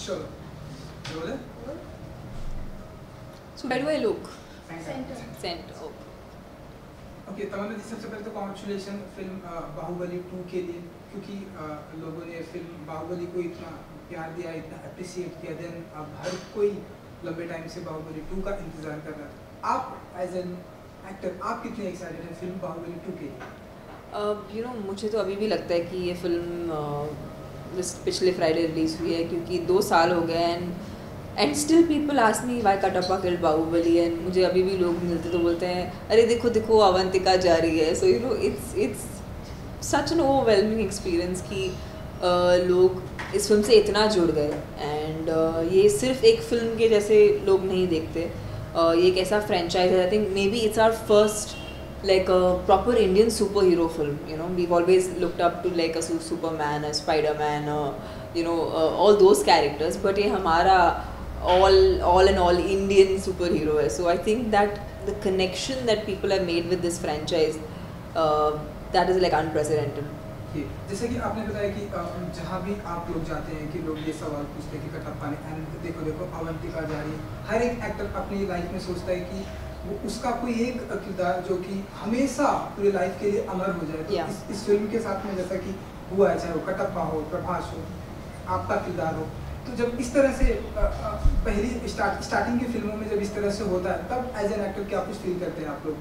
Sure. क्या बोले? So where do I look? Center. Center. Oh. Okay, Tamannaah ji सबसे पहले तो कॉन्ग्रेचुलेशन फिल्म बाहुबली 2 के लिए, क्योंकि लोगों ने फिल्म बाहुबली को इतना प्यार दिया, इतना अप्रिशिएट किया, देन अब हर कोई लंबे टाइम से बाहुबली 2 का इंतजार कर रहा था। आप एज एन एक्टर आप कितने एक्साइटेड हैं फिल्म बाहुबली 2 के लिए? मुझे तो अभी भी लगता है कि ये फिल्म पिछले फ्राइडे रिलीज़ हुई है, क्योंकि 2 साल हो गए and still people ask me why Kattappa killed Baahubali, and मुझे अभी भी लोग मिलते तो बोलते हैं अरे देखो देखो अवंतिका जा रही है। So it's such an overwhelming experience कि लोग इस फिल्म से इतना जुड़ गए, एंड ये सिर्फ एक फिल्म के जैसे लोग नहीं देखते। ये एक ऐसा फ्रेंचाइज है, I think maybe it's our first like a proper Indian superhero film. We've always looked up to like a Superman, a Spider-Man, all those characters, but ये हमारा all in all Indian superhero है. So I think that the connection that people have made with this franchise, that is like unprecedented. जैसे कि आपने बताया कि जहाँ भी आप लोग जाते हैं कि लोग ये सवाल पूछते हैं कि कटप्पा ने, एंड देखो देखो अवंतिका जा रही है, हर एक एक्टर अपनी लाइफ में सोचता है कि वो उसका कोई एक किरदार जो कि हमेशा पूरी लाइफ के लिए अमर हो जाए। तो इस फिल्म के साथ में जैसा कि हुआ है, चाहे वो कटप्पा हो, प्रभास हो, आपका किरदार हो, तो जब इस तरह से पहली स्टार्टिंग की फिल्मों में जब इस तरह से होता है, तब एज एन एक्टर क्या कुछ फील करते हैं आप लोग?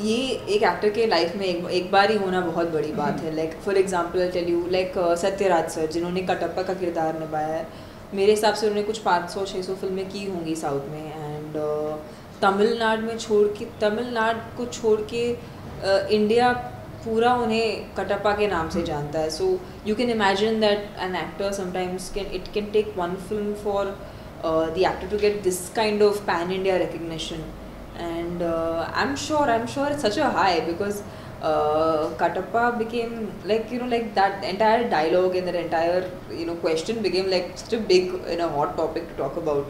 ये एक एक्टर के लाइफ में एक बार ही होना बहुत बड़ी बात है। Like for example I tell you, like Sathyaraj sir जिन्होंने कटप्पा का किरदार निभाया है, मेरे हिसाब से उन्होंने कुछ 500-600 फिल्में की होंगी साउथ में, एंड तमिलनाडु को छोड़ के इंडिया पूरा उन्हें कटप्पा के नाम से जानता है। So you can imagine that an actor sometimes it can take one film for the actor to get this kind of pan India recognition, and I'm sure it's such a high because Katappa became like that entire dialogue and that entire question became like such a big hot topic to talk about.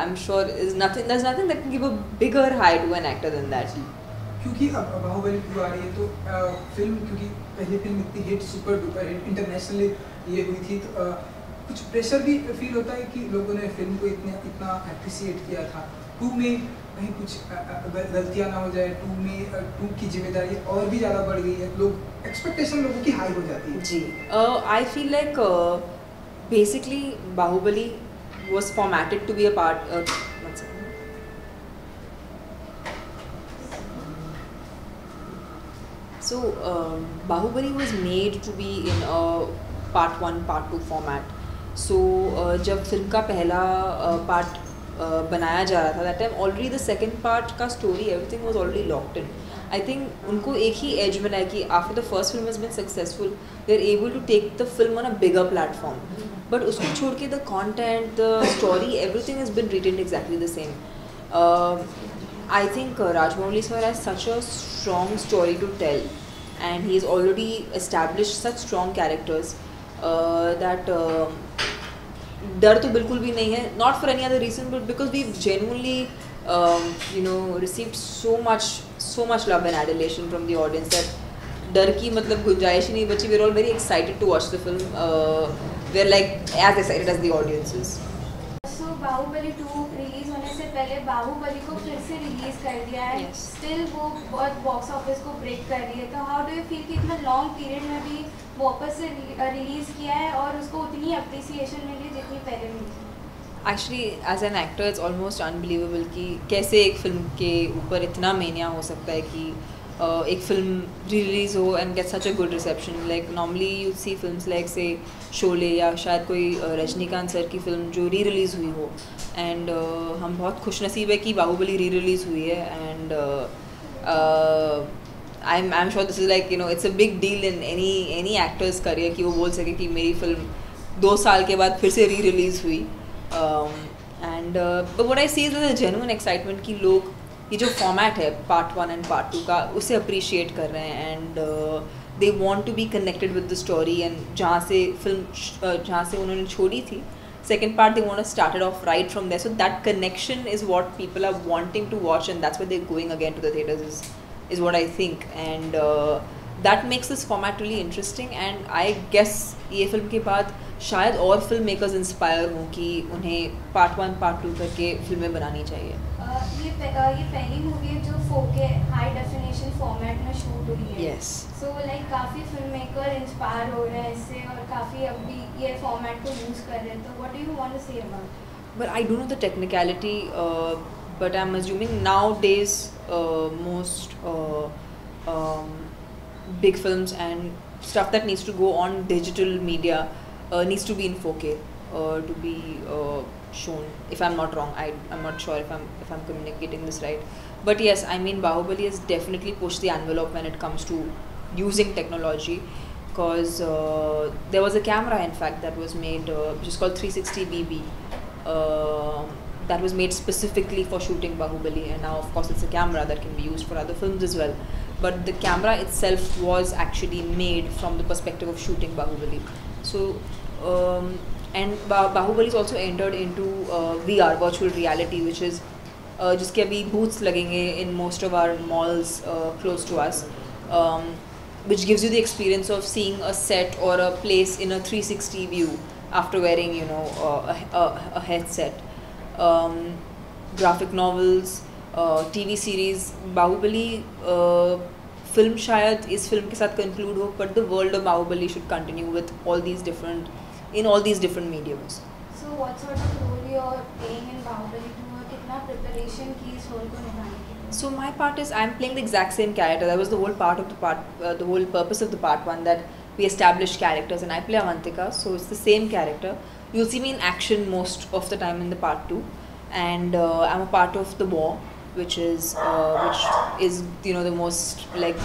I'm sure there's nothing that can give a bigger high to an actor than that. क्योंकि अब बाहुबली 2 आ रही है, तो film क्योंकि पहली film इतनी hit, super duper hit internationally ये हुई थी, तो कुछ प्रेशर भी फील होता है कि लोगों ने फिल्म को इतना अप्रिशिएट किया था। 2 में कहीं कुछ गलतियाँ ना हो जाए, 2 की जिम्मेदारी और भी ज़्यादा बढ़ गई है, लोग एक्सपेक्टेशन लोगों की हाई हो जाती है। जी, I feel like basically Baahubali was formatted to be a part So Bahubali was made to be in a part 1 part 2 format. So जब फिल्म का पहला पार्ट बनाया जा रहा था, that time already the second part का story everything was already locked in. I think उनको एक ही एज मिला है कि after the first film has been successful, they are able to take the film on a bigger platform, but उसको छोड़ के the content, the story, everything has been written exactly the same. I think Rajmouli sir has such a strong story to tell, and he's already established such strong characters that डर तो बिल्कुल भी नहीं है, not for any other reason but because we genuinely received so much love and adulation from the audience that डर की मतलब गुंजाइश ही नहीं बची। We are all very excited to watch the film, we are like as excited as the audiences. So Baahubali 2 release होने से पहले बाहुबली को फिर से रिलीज कर दिया है, स्टिल वो बहुत बॉक्स ऑफिस को ब्रेक कर रही है, तो हाउ डू यू फील कि इतना लॉन्ग पीरियड में भी वापस से रिलीज किया है और उसको उतनी अप्रिसिएशन मिली जितनी पहले मिली? Actually as an actor it's almost unbelievable कि कैसे एक फिल्म के ऊपर इतना मेनिया हो सकता है कि एक फिल्म री रिलीज़ हो and get such a good reception. Like normally you see films like say Sholay या शायद कोई रजनीकांत सर की फिल्म जो री रिलीज़ हुई हो, एंड हम बहुत खुशनसीब है कि बाहुबली री रिलीज़ हुई है, and I'm sure this is like it's a big deal in any actor's career कि वो बोल सके कि मेरी फिल्म 2 साल के बाद फिर से री रिलीज़ हुई, and but what I see is a genuine excitement कि लोग ये जो फॉर्मेट है पार्ट 1 एंड पार्ट 2 का उसे अप्रिशिएट कर रहे हैं, and they want to be connected with the story, and जहाँ से उन्होंने छोड़ी थी second part they want to start it off right from there, so that connection is what people are wanting to watch, and that's why they're going again to the theaters is what I think, and that makes this format really interesting. And I guess ये film के बाद शायद और film makers inspire हों कि उन्हें part 1 part 2 करके फिल्में बनानी चाहिए. ये पहली मूवी है जो 4K हाई डेफिनेशन फॉर्मेट में शूट हुई है. Yes. सो लाइक काफ़ी फिल्म मेकर इंस्पायर हो रहे हैं इससे और काफ़ी अभी ये फॉर्मेट को यूज़ कर रहे हैं. तो what do you want to say about? But I don't know the technicality, but I'm assuming nowadays most big films and stuff that needs to go on digital media needs to be in 4K to be shown. If I'm not wrong, I'm not sure if I'm communicating this right. But yes, I mean Bahubali has definitely pushed the envelope when it comes to using technology. Because there was a camera, in fact, that was made, which is called 360 BB. That was made specifically for shooting Bahubali, and now of course it's a camera that can be used for other films as well. But the camera itself was actually made from the perspective of shooting Bahubali. So and Bahubali is also entered into VR, virtual reality, which is जिसके अभी booths लगेंगे in most of our malls close to us, which gives you the experience of seeing a set or a place in a 360 view after wearing, you know, a headset. Graphic novels, TV series, Bahubali film शायद इस film के साथ conclude हो, but the world of Bahubali should continue with all these different mediums. So what sort of role you're playing in Bahubali 2 और कितना preparation की इस role को निभाने के लिए? So my part is I'm playing the exact same character. That was the whole purpose of the part 1, that we established characters, and I play Avantika, so it's the same character. You'll see me in action most of the time in the part 2, and I'm a part of the war, which is you know the most like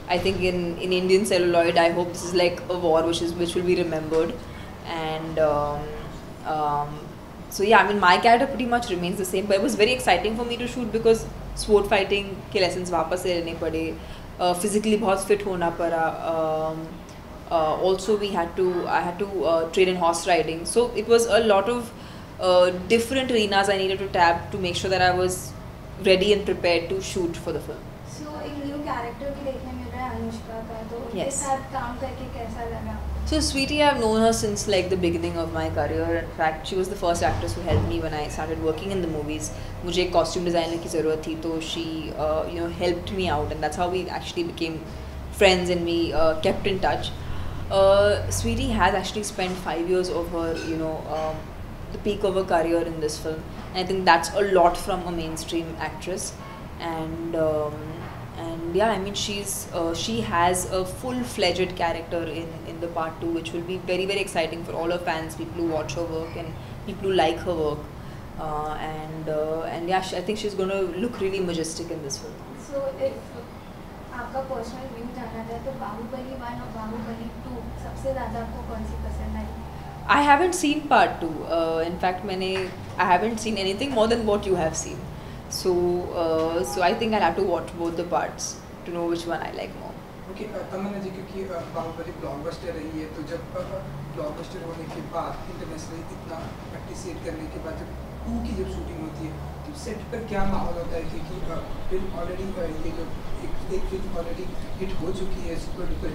I think in Indian celluloid, I hope this is like a war which will be remembered. And so yeah, I mean my character pretty much remains the same, but it was very exciting for me to shoot because sword fighting के lessons वापस से लेने पड़े, physically बहुत fit होना पड़ा. Also I had to train in horse riding, so it was a lot of different arenas I needed to tap to make sure that I was ready and prepared to shoot for the film. So एक new character भी देखने मिल रहा है अनुष्का का, तो उनके Yes. साथ काम करके कैसा लगा? So Sweetie, I've known her since like the beginning of my career. In fact, she was the first actress who helped me when I started working in the movies. मुझे एक costume designer की ज़रूरत थी, तो she you know helped me out, and that's how we actually became friends and we kept in touch. Sweetie has actually spent 5 years of her, you know, the peak of her career in this film, and I think that's a lot from a mainstream actress. And yeah, I mean she has a full-fledged character in the part 2, which will be very, very exciting for all her fans, people who watch her work and people who like her work. And yeah, I think she's going to look really majestic in this film. So if आपका personal view जानना था तो बाहुबली 1 और बाहुबली 2 सबसे ज़्यादा आपको कौन सी पसंद आई? I haven't seen part 2. In fact, I haven't seen anything more than what you have seen. So I think I'll have to watch both the parts to know which one I like more. Okay Tamannaah ji, क्योंकि Baahubali blockbuster रही है, तो जब blockbuster होने के बाद internationally इतना appreciate करने के बाद जब 2 की जब शूटिंग होती है, तो सेट पर क्या माहौल होता है? क्योंकि फिल्म ऑलरेडी ये जो एक फिल्म ऑलरेडी हिट हो चुकी है, सुपर डुपर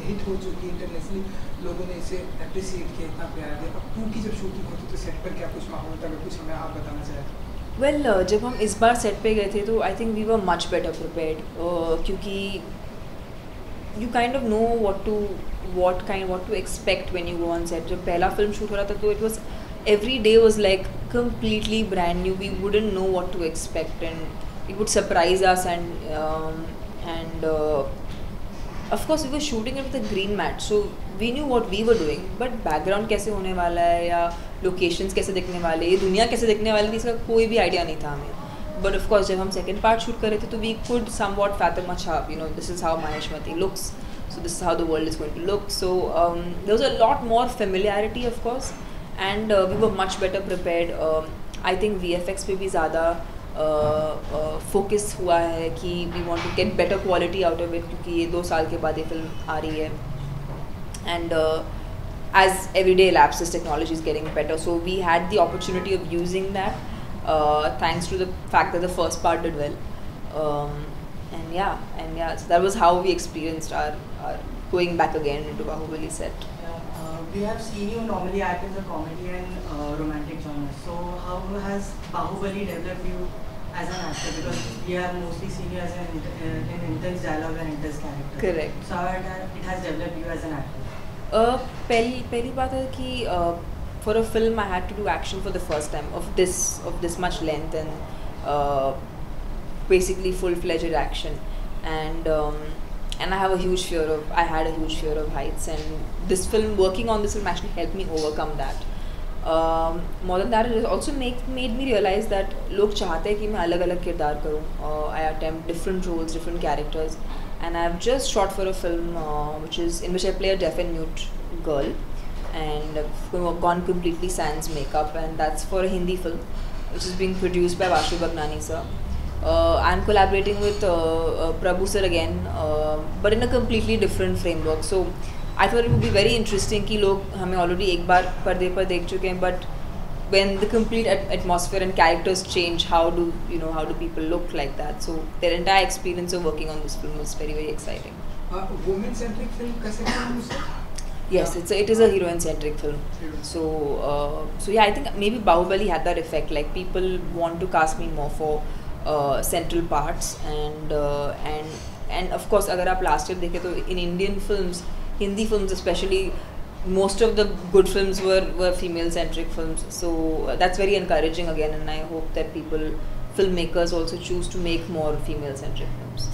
हिट हो चुकी है, इंटरनेशनली लोगों ने इसे अप्रिशिएट किया, इतना प्यार दिया. अब 2 की जब शूटिंग होती है तो सेट पर क्या कुछ माहौल होता है? अगर कुछ हमें आप बताना चाहें. Well, जब हम इस बार सेट पे गए थे तो I think we were much better prepared, क्योंकि you kind of know what to expect when you go on set. जब पहला फिल्म शूट हो रहा था तो it was every day was like completely brand new. We wouldn't know what to expect, and it would surprise us. And of course we were shooting it with a green mat, so we knew what we were doing. But background कैसे होने वाला है या locations कैसे दिखने वाले, ये दुनिया कैसे दिखने वाली थी, इसका कोई भी idea नहीं था हमें. But of course जब हम second part shoot कर रहे थे तो we could somewhat fathom, अच्छा, you know, this is how Maheshmati looks, so this is how the world is going to look. So there was a lot more familiarity, of course, and we were much better prepared. I think VFX पे भी ज़्यादा focus हुआ है कि we want to get better quality out of it, क्योंकि ये 2 साल के बाद ये फिल्म आ रही है. And as every day elapses, technology is getting better, so we had the opportunity of using that. Thanks to the fact that the first part did well, and yeah, so that was how we experienced our going back again into Bahubali set. We have seen you normally act in the comedy and romantic genres. So how has Bahubali developed you as an actor? Because we have mostly seen you as an intense dialogue and intense character. Correct. So how it has developed you as an actor? पहली बात है कि for a film I had to do action for the first time of this much length and basically full-fledged action, and I had a huge fear of heights, and this film, working on this film, actually helped me overcome that. More than that, it also made me realize that लोग चाहते हैं कि मैं अलग-अलग किरदार करूँ. I attempt different roles, different characters, and I've just shot for a film in which I play a deaf and mute girl, and I've gone completely sans makeup, and that's for a Hindi film which is being produced by Vashu Bagnani sir. I'm collaborating with Prabhu sir again, but in a completely different framework. So I thought it would be very interesting कि लोग हमें already एक बार पर्दे पर देख चुके हैं, but when the complete atmosphere and characters change, how do people look like that? So their entire experience of working on this film was very, very exciting. Women centric film कैसे कहूँ उसे? Yes, it is a heroine centric film. So yeah, I think maybe Bahubali had that effect. Like, people want to cast me more for central parts, and of course अगर आप last year देखें तो in Indian films, Hindi films especially, most of the good films were female centric films. So that's very encouraging again, and I hope that filmmakers also choose to make more female centric films.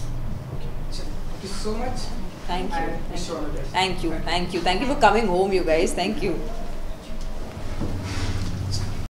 Thank you so much. Thank you. And wish you all the best. Thank you for coming home, you guys. Thank you.